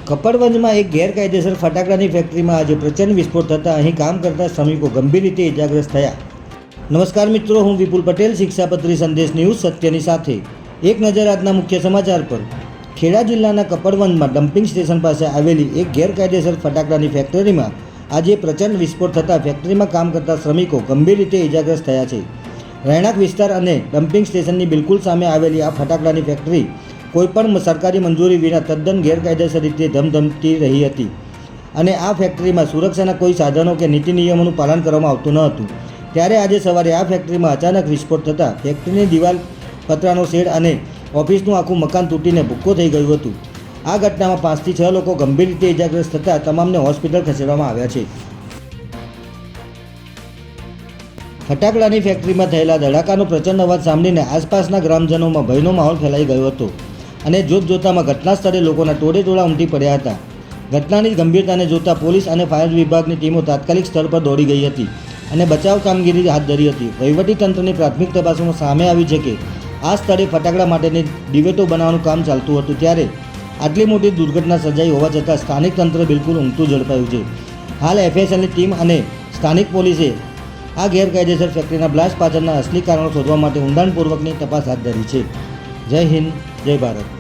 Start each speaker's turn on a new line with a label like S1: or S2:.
S1: કપડવંજમાં એક ગેરકાયદેસર ફટાકડાની ફેક્ટરીમાં આજે પ્રચંડ વિસ્ફોટ થતાં અહીં કામ કરતા શ્રમિકો ગંભીર રીતે ઇજાગ્રસ્ત થયા. નમસ્કાર મિત્રો, હું વિપુલ પટેલ, શિક્ષાપત્રી સંદેશ ન્યૂઝ સત્યની સાથે. એક નજર આજના મુખ્ય સમાચાર પર. ખેડા જિલ્લાના કપડવંજમાં ડમ્પિંગ સ્ટેશન પાસે આવેલી એક ગેરકાયદેસર ફટાકડાની ફેક્ટરીમાં આજે પ્રચંડ વિસ્ફોટ થતાં ફેક્ટરીમાં કામ કરતા શ્રમિકો ગંભીર રીતે ઇજાગ્રસ્ત થયા છે. રહેણાંક વિસ્તાર અને ડમ્પિંગ સ્ટેશનની બિલકુલ સામે આવેલી આ ફટાકડાની ફેક્ટરી કોઈપણ સરકારી મંજૂરી વિના તદ્દન ગેરકાયદેસર રીતે ધમધમતી રહી હતી અને આ ફેક્ટરીમાં સુરક્ષાના કોઈ સાધનો કે નીતિ નિયમોનું પાલન કરવામાં આવતું ન હતું. ત્યારે આજે સવારે આ ફેક્ટરીમાં અચાનક વિસ્ફોટ થતાં ફેક્ટરીની દિવાલ, પતરાનો શેડ અને ઓફિસનું આખું મકાન તૂટીને ભૂક્કો થઈ ગયું હતું. આ ઘટનામાં 5 થી 6 લોકો ગંભીર રીતે ઇજાગ્રસ્ત થતાં તમામને હોસ્પિટલ ખસેડવામાં આવ્યા છે. ફટાકડાની ફેક્ટરીમાં થયેલા ધડાકાનો પ્રચંડ અવાજ સાંભળીને આસપાસના ગ્રામજનોમાં ભયનો માહોલ ફેલાઈ ગયો હતો અને જોતજોતામાં ઘટના સ્થળે લોકોના ટોળેટોળા ઉમટી પડ્યા હતા. ઘટનાની ગંભીરતાને જોતા પોલીસ અને ફાયર વિભાગની ટીમો તાત્કાલિક સ્થળ પર દોડી ગઈ હતી અને બચાવ કામગીરી હાથ ધરી હતી. વહીવટીતંત્રની પ્રાથમિક તપાસમાં સામે આવ્યું છે કે આ સ્થળે ફટાકડા માટેની ડિવેટો બનાવવાનું કામ ચાલતું હતું. ત્યારે આટલી મોટી દુર્ઘટના સર્જાઈ હોવા છતાં સ્થાનિક તંત્ર બિલકુલ ઊંઘતું ઝડપાયું છે. હાલ એફએસએલની ટીમ અને સ્થાનિક પોલીસે આ ગેરકાયદેસર ફેક્ટરીના બ્લાસ્ટ પાછળના અસલી કારણો શોધવા માટે ઊંડાણપૂર્વકની તપાસ હાથ ધરી છે. જય હિન્દ, જય ભારત.